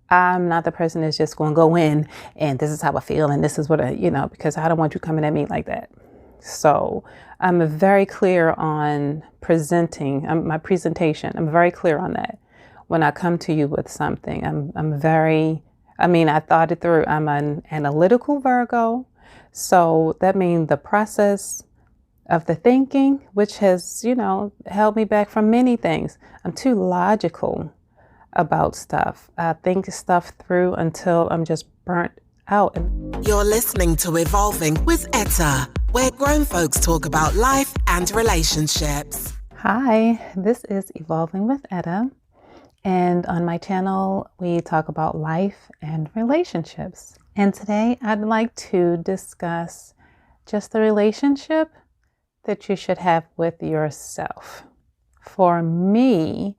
I'm not the person that's just going to go in and this is how I feel and this is what because I don't want you coming at me like that. So I'm very clear on presenting my presentation. I'm very clear on that. When I come to you with something, I thought it through. I'm an analytical Virgo. So that means the process of the thinking, which has, held me back from many things. I'm too logical about stuff. I think stuff through until I'm just burnt out. You're listening to Evolving with Etta, where grown folks talk about life and relationships. Hi, this is Evolving with Etta. And on my channel, we talk about life and relationships. And today I'd like to discuss just the relationship that you should have with yourself. For me,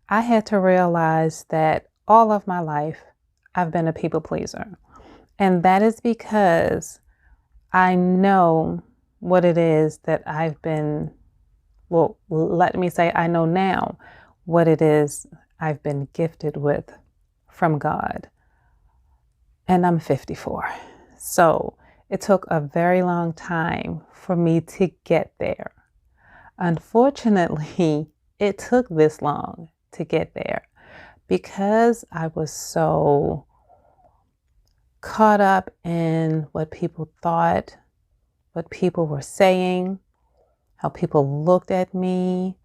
I had to realize that all of my life, I've been a people pleaser. And that is because I know what it is that I know now what it is I've been gifted with from God. And I'm 54. So it took a very long time for me to get there. Unfortunately, it took this long to get there because I was so caught up in what people thought, what people were saying, how people looked at me.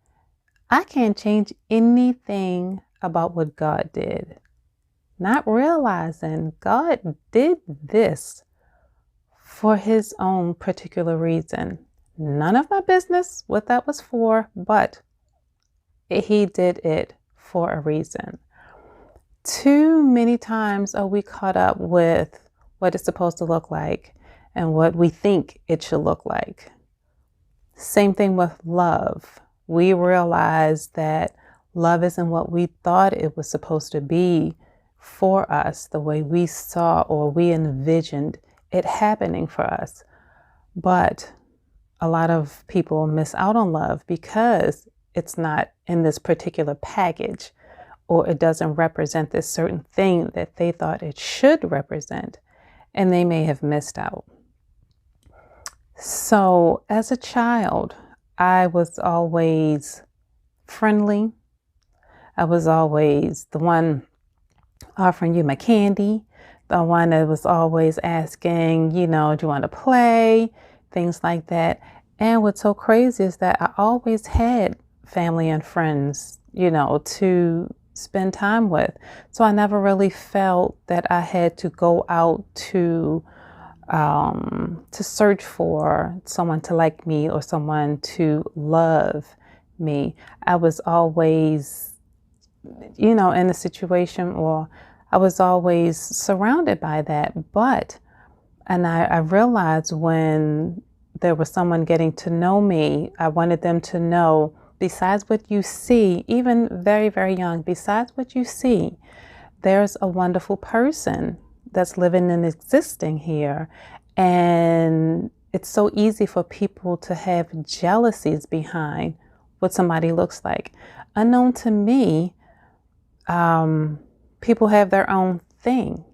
I can't change anything about what God did. Not realizing God did this for his own particular reason. None of my business what that was for, but he did it for a reason. Too many times are we caught up with what it's supposed to look like and what we think it should look like. Same thing with love. We realize that love isn't what we thought it was supposed to be for us, the way we saw or we envisioned it happening for us. But a lot of people miss out on love because it's not in this particular package, or it doesn't represent this certain thing that they thought it should represent, and they may have missed out. So as a child, I was always friendly. I was always the one offering you my candy, the one that was always asking, do you want to play? Things like that. And what's so crazy is that I always had family and friends, to spend time with. So I never really felt that I had to go out to search for someone to like me or someone to love me. I was always, in a situation, or I was always surrounded by that. And I realized when there was someone getting to know me, I wanted them to know, besides what you see, even very, very young, besides what you see, there's a wonderful person that's living and existing here. And it's so easy for people to have jealousies behind what somebody looks like. Unknown to me, people have their own thing.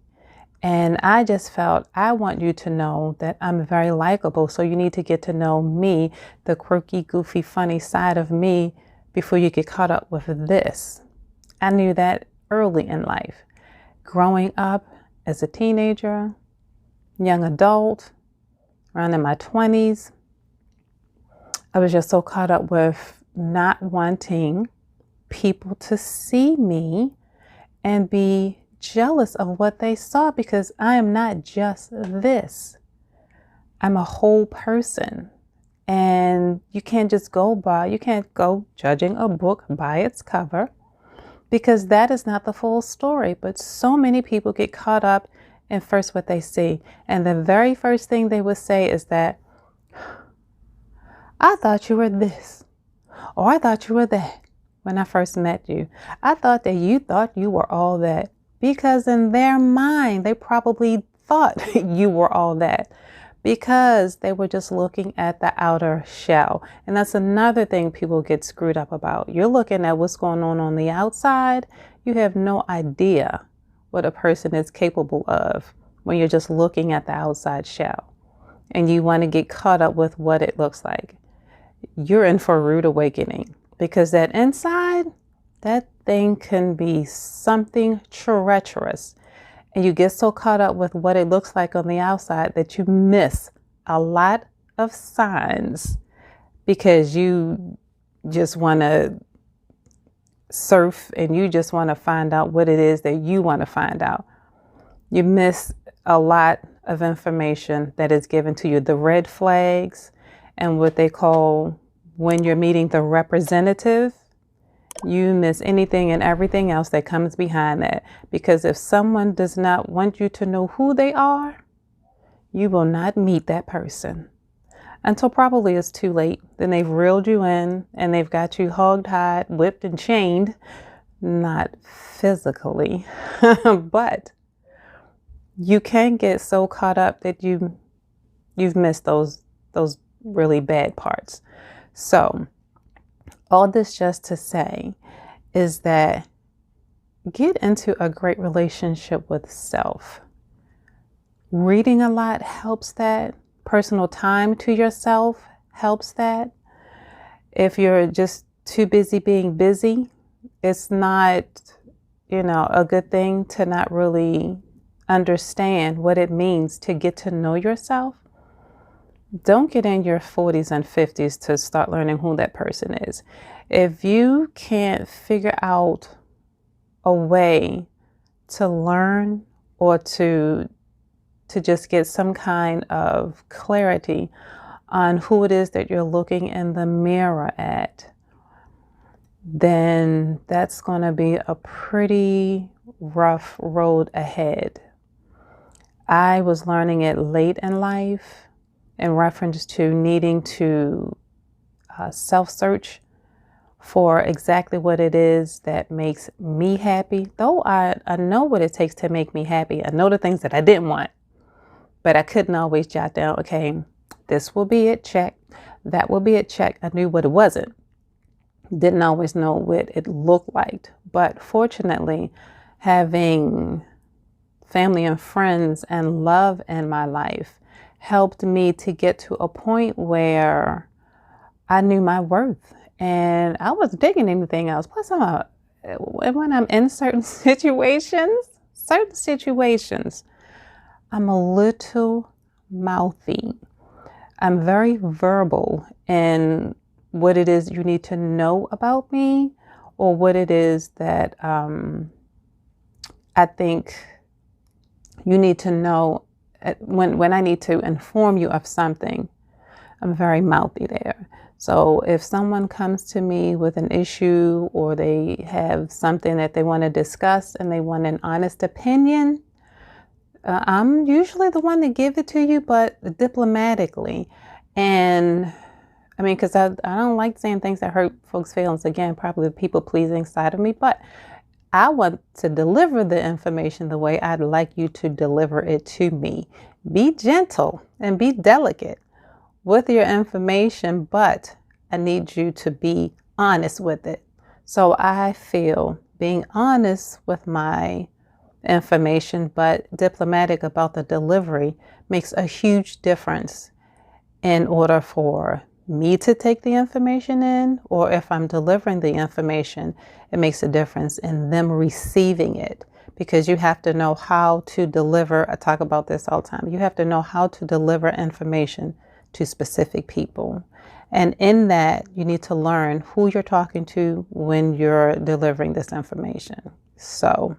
And I just felt, I want you to know that I'm very likable. So you need to get to know me, the quirky, goofy, funny side of me, before you get caught up with this. I knew that early in life. Growing up as a teenager, young adult, around in my 20s, I was just so caught up with not wanting people to see me and be jealous of what they saw, because I am not just this. I'm a whole person. And you can't go judging a book by its cover, because that is not the full story. But so many people get caught up in first what they see. And the very first thing they would say is that, I thought you were this, or I thought you were that when I first met you. I thought that you thought you were all that. Because in their mind, they probably thought you were all that, because they were just looking at the outer shell. And that's another thing people get screwed up about. You're looking at what's going on the outside. You have no idea what a person is capable of when you're just looking at the outside shell and you want to get caught up with what it looks like. You're in for a rude awakening, because that inside, that thing can be something treacherous. And you get so caught up with what it looks like on the outside that you miss a lot of signs because you just want to surf and you just want to find out what it is that you want to find out. You miss a lot of information that is given to you, the red flags and what they call when you're meeting the representative. You miss anything and everything else that comes behind that, because if someone does not want you to know who they are, you will not meet that person until probably it's too late. Then they've reeled you in and they've got you hogged, tied, whipped, and chained. Not physically, but you can get so caught up that you've missed those really bad parts. So all this just to say is that get into a great relationship with self. Reading a lot helps that. Personal time to yourself helps that. If you're just too busy being busy, it's not, a good thing to not really understand what it means to get to know yourself. Don't get in your 40s and 50s to start learning who that person is. If you can't figure out a way to learn or to just get some kind of clarity on who it is that you're looking in the mirror at, then that's going to be a pretty rough road ahead. I was learning it late in life in reference to needing to self-search for exactly what it is that makes me happy. Though I know what it takes to make me happy. I know the things that I didn't want, but I couldn't always jot down, okay, this will be it, check. That will be it, check. I knew what it wasn't. Didn't always know what it looked like. But fortunately, having family and friends and love in my life helped me to get to a point where I knew my worth and I wasn't digging anything else. Plus, when I'm in certain situations, I'm a little mouthy. I'm very verbal in what it is you need to know about me, or what it is that I think you need to know when I need to inform you of something. I'm very mouthy there. So if someone comes to me with an issue or they have something that they want to discuss and they want an honest opinion, I'm usually the one to give it to you, but diplomatically. And I mean, because I don't like saying things that hurt folks' feelings. Again, probably the people-pleasing side of me, but I want to deliver the information the way I'd like you to deliver it to me. Be gentle and be delicate with your information, but I need you to be honest with it. So I feel being honest with my information, but diplomatic about the delivery makes a huge difference in order for me to take the information in, or if I'm delivering the information, it makes a difference in them receiving it, because you have to know how to deliver. I talk about this all the time. You have to know how to deliver information to specific people. And in that, you need to learn who you're talking to when you're delivering this information. So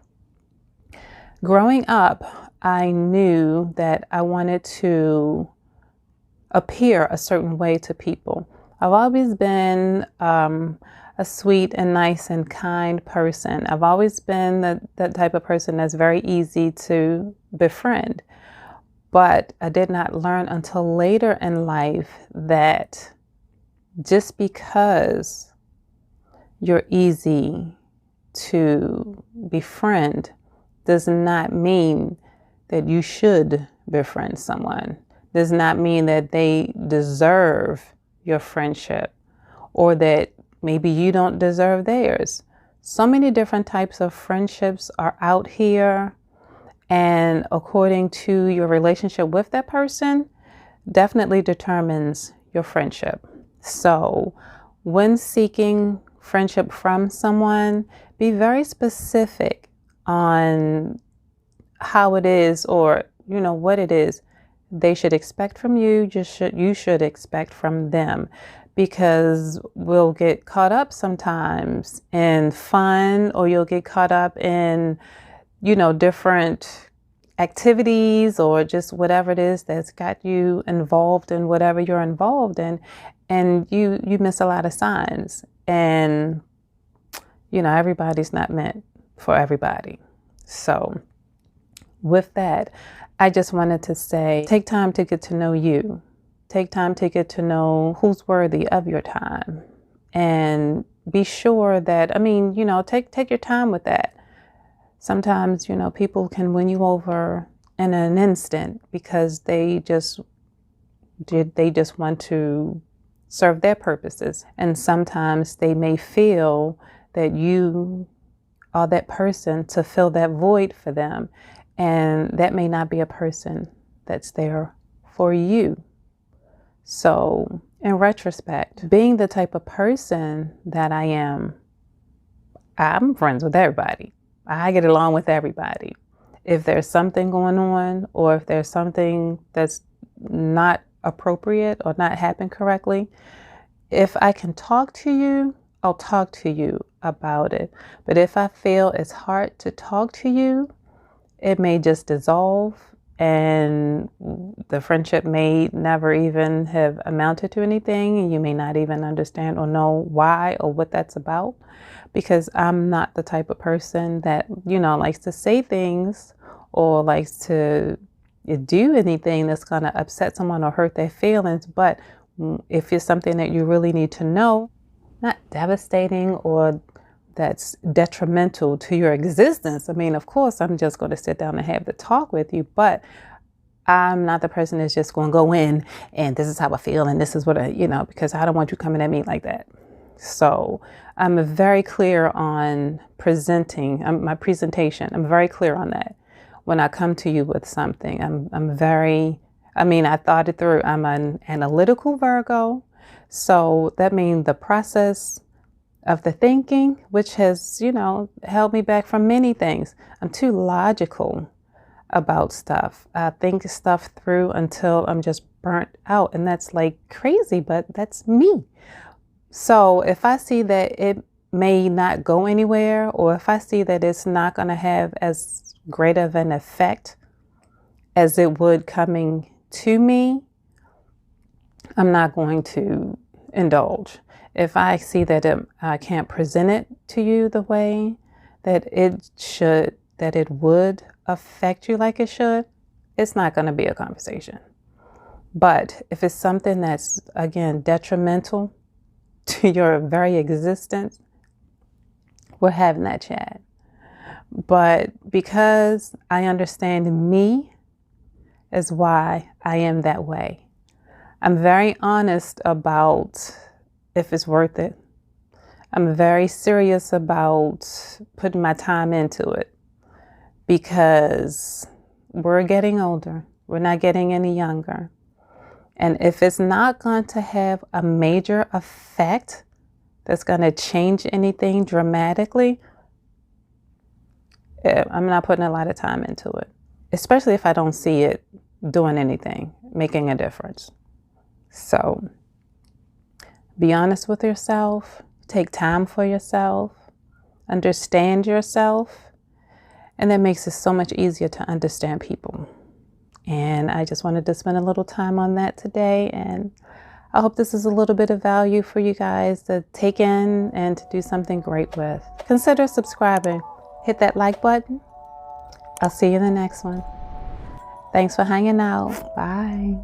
growing up, I knew that I wanted to appear a certain way to people. I've always been a sweet and nice and kind person. I've always been that type of person that's very easy to befriend. But I did not learn until later in life that just because you're easy to befriend does not mean that you should befriend someone. Does not mean that they deserve your friendship, or that maybe you don't deserve theirs. So many different types of friendships are out here, and according to your relationship with that person, definitely determines your friendship. So when seeking friendship from someone, be very specific on how it is, or what it is they should expect from you. You should expect from them, because we'll get caught up sometimes in fun, or you'll get caught up in different activities, or just whatever it is that's got you involved in whatever you're involved in, and you miss a lot of signs. And everybody's not meant for everybody. So with that, I just wanted to say, take time to get to know you. Take time to get to know who's worthy of your time, and be sure that, take your time with that. Sometimes, people can win you over in an instant because they just want to serve their purposes. And sometimes they may feel that you are that person to fill that void for them. And that may not be a person that's there for you. So in retrospect, being the type of person that I am, I'm friends with everybody. I get along with everybody. If there's something going on, or if there's something that's not appropriate or not happened correctly, if I can talk to you, I'll talk to you about it. But if I feel it's hard to talk to you, it may just dissolve, and the friendship may never even have amounted to anything, and you may not even understand or know why or what that's about, because I'm not the type of person that, likes to say things or likes to do anything that's going to upset someone or hurt their feelings. But if it's something that you really need to know, not devastating or that's detrimental to your existence, of course, I'm just going to sit down and have the talk with you. But I'm not the person that's just going to go in and this is how I feel and this is what because I don't want you coming at me like that. So I'm very clear on my presentation. I'm very clear on that. When I come to you with something, I thought it through. I'm an analytical Virgo. So that means the process of the thinking, which has, held me back from many things. I'm too logical about stuff. I think stuff through until I'm just burnt out. And that's like crazy, but that's me. So if I see that it may not go anywhere, or if I see that it's not going to have as great of an effect as it would coming to me, I'm not going to indulge. If I see that I can't present it to you the way that it would affect you like it should, it's not going to be a conversation. But if it's something that's, again, detrimental to your very existence, we're having that chat. But because I understand me is why I am that way. I'm very honest about if it's worth it. I'm very serious about putting my time into it, because we're getting older. We're not getting any younger. And if it's not going to have a major effect that's going to change anything dramatically, I'm not putting a lot of time into it, especially if I don't see it doing anything, making a difference. So be honest with yourself, take time for yourself, understand yourself, and that makes it so much easier to understand people. And I just wanted to spend a little time on that today, and I hope this is a little bit of value for you guys to take in and to do something great with. Consider subscribing. Hit that like button. I'll see you in the next one. Thanks for hanging out. Bye.